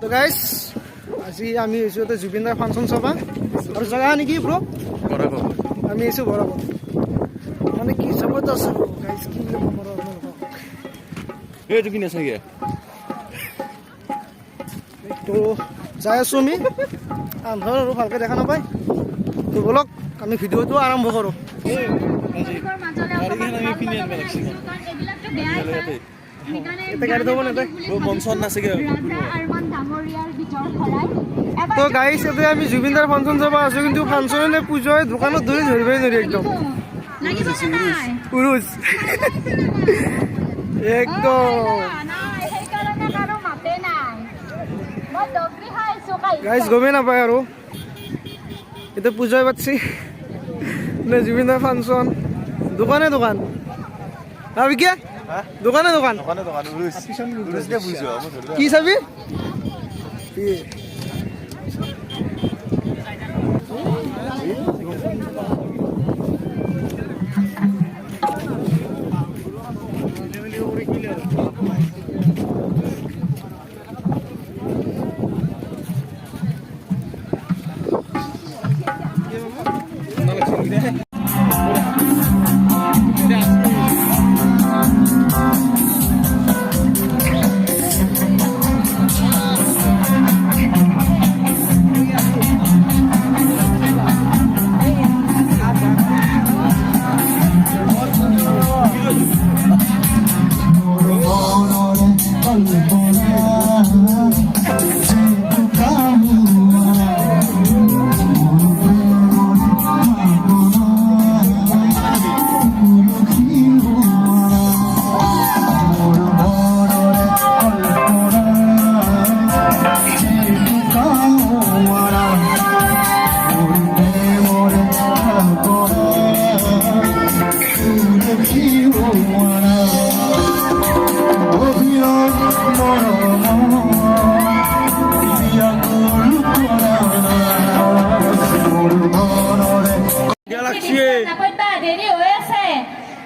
তো গাইজ আজি আমি আহিছোঁ ইয়াতে জুবিন দাৰ ফাংচন চাবা আৰু জেগা নেকি ব্ৰ আমি আহিছোঁ বৰাবত মানে কি চাবত আছে গাইজ কি বুলি ক'ম আৰু এইটো কিনে চাগে তো যাই আছোঁ আমি আন্ধাৰ আৰু ভালকৈ দেখা নাপায় তো বলক আমি ভিডিঅ'টো আৰম্ভ কৰোঁ তো গাইজ এতিয়া আমি জুবিন দাৰ ফাংচন চাব আছোঁ কিন্তু ফাংচনে পূজাই দোকানত ধৰি ধৰিবই নোৱাৰি একদম উৰুজ একদম গাইজ গমেই নাপায় আৰু এতিয়া পূজাই পাতছি নে জুবিন দাৰ ফাংচন দোকানে দোকান ভাবি কিয় দোকানে দোকান কি চাবি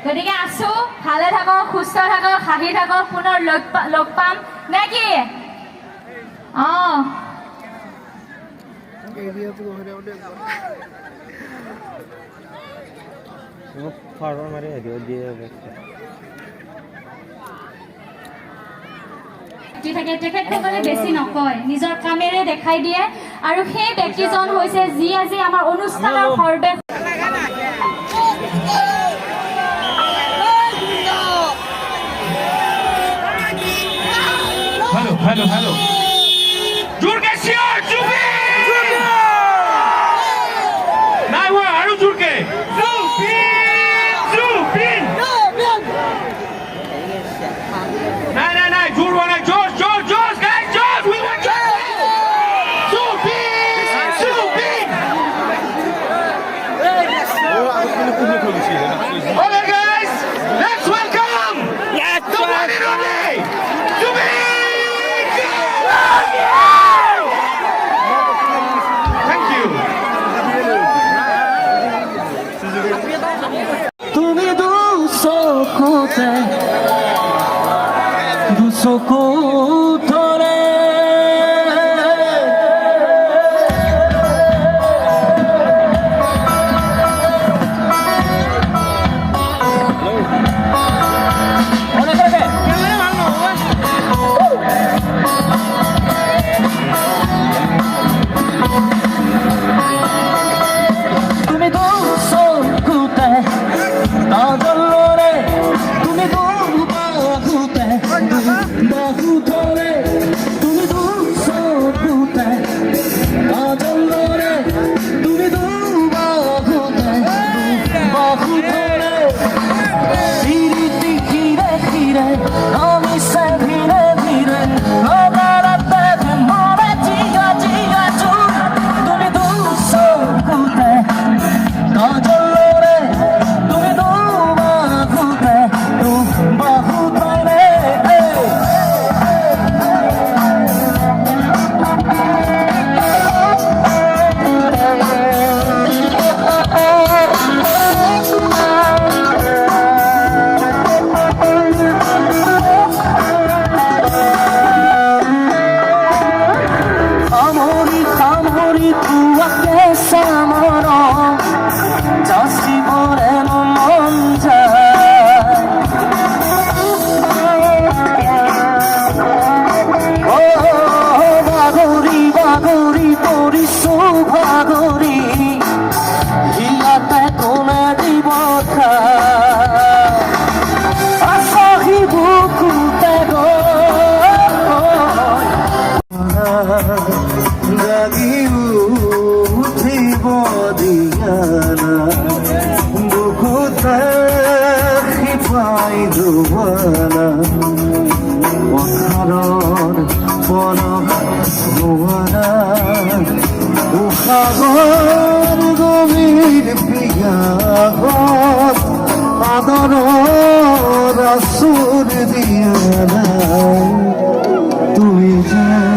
গতিকে আছো ভালে থাকক সুস্থ থাকক হাঁহি থাকক পুনৰ লগ পাম নে কি থাকে তেখেতসকলে বেছি নকয় নিজৰ কামেৰে দেখাই দিয়ে আৰু সেই ব্যক্তিজন হৈছে যি আজি আমাৰ অনুষ্ঠানৰ সৰ্বে Hello, hello. Jurke Sior, Jubin! Nai wo, aru Jurke. Jubin! Nai, Jur wana, Josh, guys, Josh, we want Josh! Jubin! Okay, guys, let's welcome the one and only Jubin! তুমি দুচকু ধৰে তুমি বাহুতে মন যাচিবৰে মন যায় বাগৰি বাগৰি পৰিছো ভাগৰি হিলাতে কোনে দিব আছহি বুকুতে জাগি উঠিব দিয়ানা বুকুতে শিপাই দুৱানা পথাৰৰ পৰশ হোৱানা উষাগৰ গভীৰ পিয়াহত আদৰৰ আচুৰ দিয়ানা তুই যেন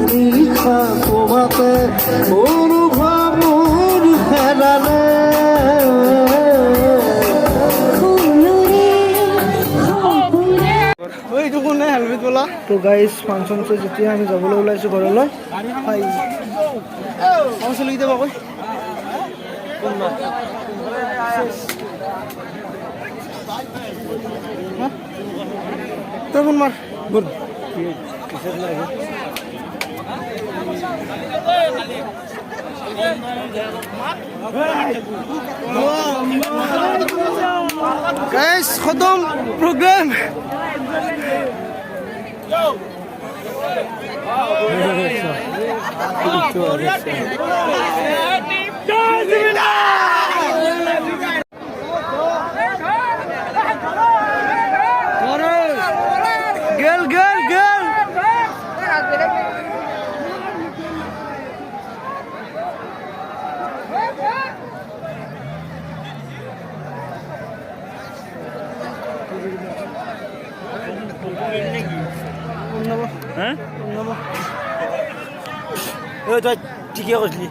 নিশা তোমাতে অনুভৱ মোৰ হেৰালে এইটো কোনে হেলমেট বোলা তো গাইজ ফাংচন চাই যেতিয়া আমি যাবলৈ ওলাইছোঁ ঘৰলৈ চলি দিব কৈ তই ফোন মাৰ গুড गाइस खत्म प्रोग्राम girl girl girl হ্যাঁ তই ঠিকে কৈছিলি